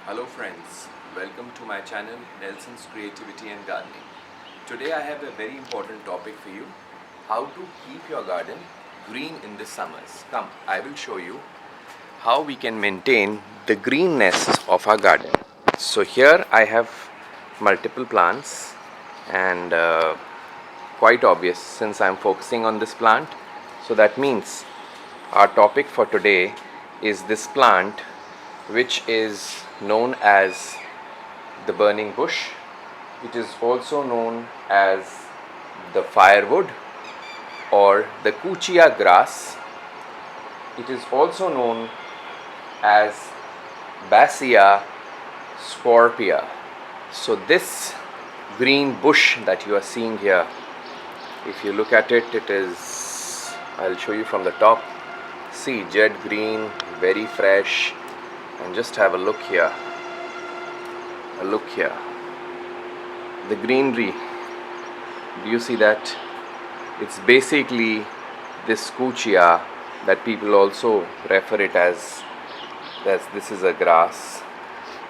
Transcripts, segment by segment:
Hello friends, welcome to my channel Nelson's Creativity and Gardening. Today I have a very important topic for you, how to keep your garden green in the summers. Come, I will show you how we can maintain the greenness of our garden. So here I have multiple plants and quite obvious since I am focusing on this plant. So that means our topic for today is this plant which is known as the burning bush. It is also known as the firewood or the kuchia grass. It is also known as Bassia scorpia. So this green bush that you are seeing here, if you look at it, it is, I'll show you from the top. See, jet green, very fresh, and just have a look here. Look here, the greenery. Do you see that? It's basically this kuchia that people also refer it as this is a grass.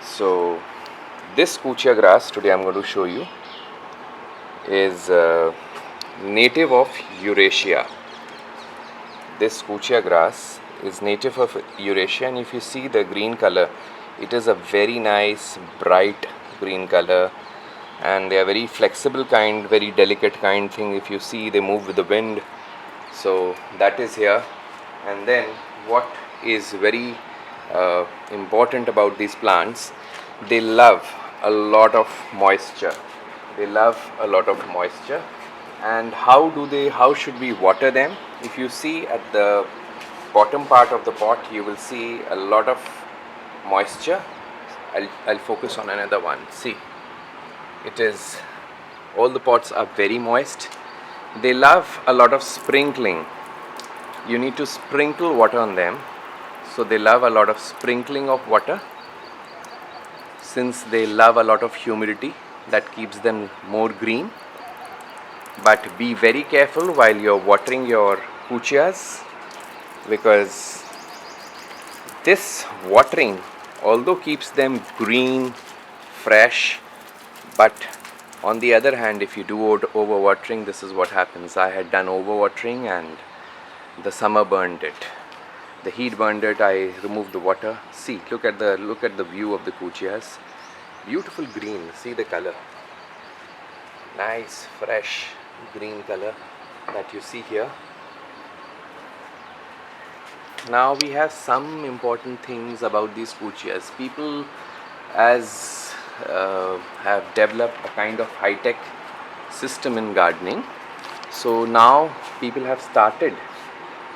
So this kuchia grass today I'm going to show you is native of Eurasia. This kuchia grass is native of Eurasia, and if you see the green color, it is a very nice bright green color, and they are very flexible kind, very delicate kind thing. If you see, they move with the wind. So that is here. And then what is very important about these plants, they love a lot of moisture. They love a lot of moisture. And how should we water them? If you see at the bottom part of the pot, you will see a lot of moisture. I'll focus on another one. See, it is, all the pots are very moist. They love a lot of sprinkling. You need to sprinkle water on them. So they love a lot of sprinkling of water, since they love a lot of humidity that keeps them more green. But be very careful while you're watering your kuchias, because this watering although keeps them green, fresh, but on the other hand, if you do overwatering, this is what happens. I had done overwatering and the summer burned it. The heat burned it. I removed the water. See, look at the view of the kuchias. Beautiful green. See the color. Nice, fresh green color that you see here. Now we have some important things about these kuchias. People have developed a kind of high-tech system in gardening. So now people have started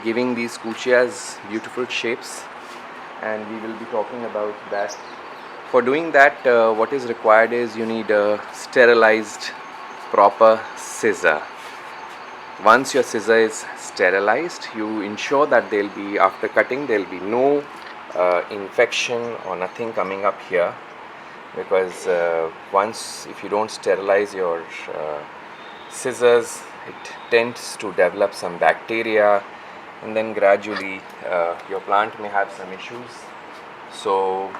giving these kuchias beautiful shapes, and we will be talking about that. For doing that, what is required is you need a sterilized proper scissor. Once your scissor is sterilized, you ensure that after cutting there'll be no infection or nothing coming up here, because if you don't sterilize your scissors, it tends to develop some bacteria, and then gradually your plant may have some issues. So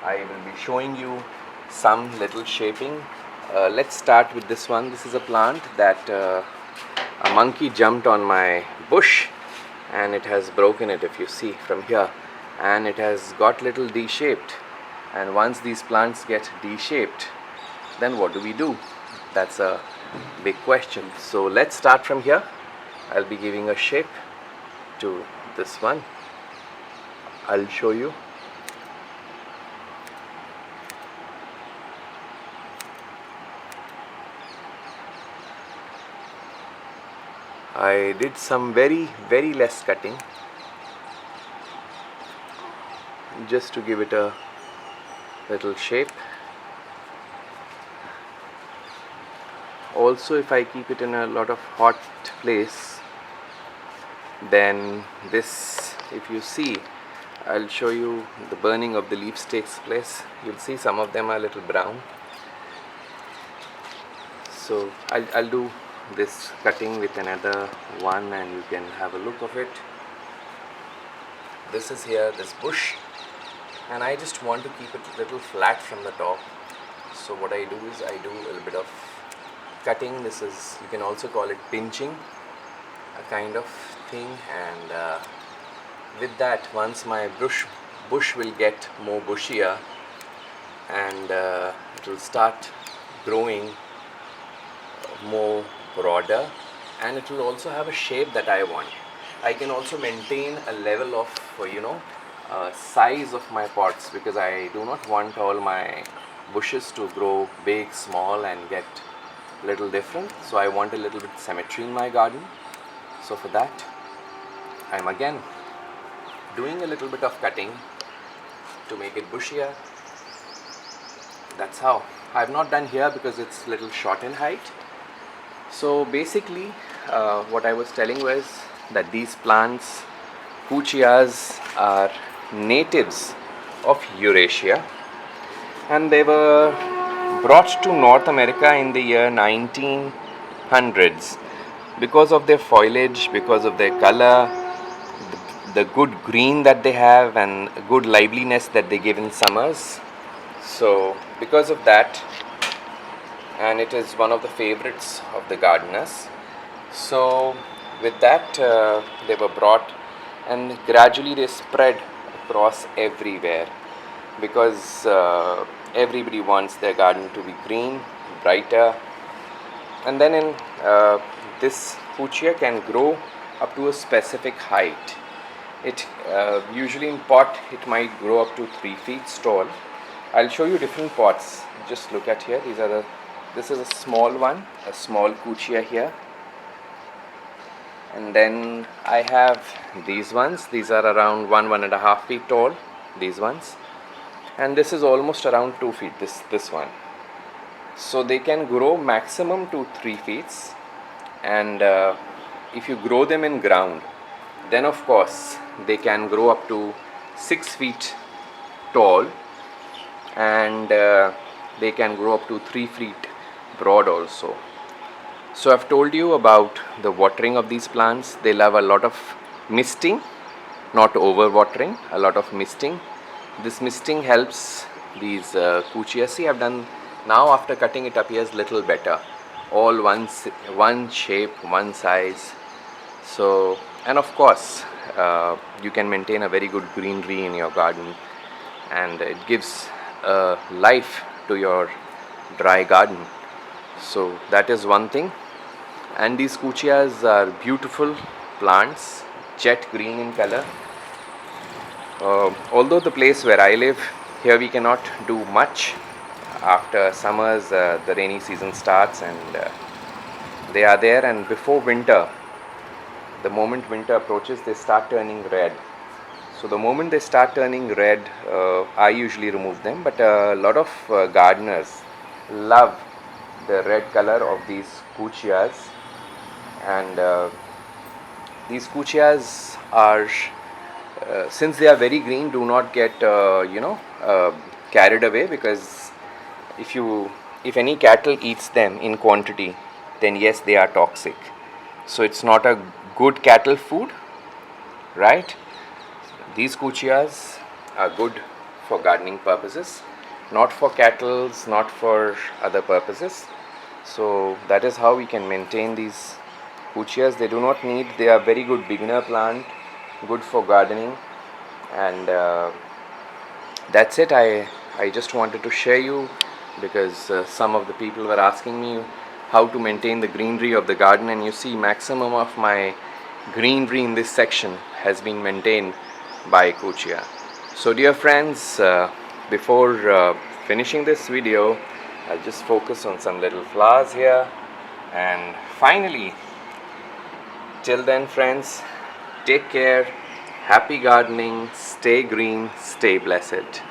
I will be showing you some little shaping. Let's start with this one. This is a plant that a monkey jumped on my bush and it has broken it, if you see from here, and it has got little D-shaped. And once these plants get D-shaped, then what do we do? That's a big question. So let's start from here. I'll be giving a shape to this one. I'll show you. I did some very less cutting, just to give it a little shape. Also, if I keep it in a lot of hot place, then this, if you see, I'll show you the burning of the leaves takes place. You'll see some of them are a little brown. So I'll do this cutting with another one and you can have a look of it. This is here, this bush, and I just want to keep it a little flat from the top. So what I do is I do a little bit of cutting. This is, you can also call it pinching, a kind of thing. And with that, once my bush will get more bushier, and it will start growing more broader, and it will also have a shape that I want. I can also maintain a level of size of my pots, because I do not want all my bushes to grow big, small and get little different. So I want a little bit symmetry in my garden. So for that, I'm again doing a little bit of cutting to make it bushier. That's how. I've not done here because it's little short in height. So basically what I was telling was that these plants, Fuchsias, are natives of Eurasia, and they were brought to North America in the year 1900s because of their foliage, because of their color, the good green that they have, and good liveliness that they give in summers. So because of that, and it is one of the favorites of the gardeners. So with that, they were brought, and gradually they spread across everywhere, because everybody wants their garden to be green, brighter. And then in this fuchsia can grow up to a specific height. It usually in pot it might grow up to 3 feet tall. I'll show you different pots. Just look at here. This is a small one, a small fuchsia here. And then I have these ones. These are around 1.5 feet tall, these ones. And this is almost around 2 feet, this one. So they can grow maximum to 3 feet. And if you grow them in ground, then of course they can grow up to 6 feet tall, and they can grow up to 3 feet broad also. So I've told you about the watering of these plants. They love a lot of misting, not over watering, a lot of misting. This misting helps these fuchsia. See, I've done now, after cutting it appears little better, all one shape, one size. So, and of course you can maintain a very good greenery in your garden, and it gives life to your dry garden. So that is one thing. And these fuchsias are beautiful plants, jet green in color. Although the place where I live, here we cannot do much. After summers, the rainy season starts, and they are there, and before winter, the moment winter approaches, they start turning red. So the moment they start turning red, I usually remove them, but a lot of gardeners love the red color of these fuchsias. And these fuchsias are, since they are very green, do not get carried away, because if any cattle eats them in quantity, then yes, they are toxic. So it's not a good cattle food, right? These fuchsias are good for gardening purposes, not for cattle, not for other purposes. So that is how we can maintain these fuchsias. They do not need, they are very good beginner plant, good for gardening. And that's it. I just wanted to share you, because some of the people were asking me how to maintain the greenery of the garden, and you see maximum of my greenery in this section has been maintained by fuchsia. So dear friends, before finishing this video, I'll just focus on some little flowers here. And finally, till then friends, take care, happy gardening, stay green, stay blessed.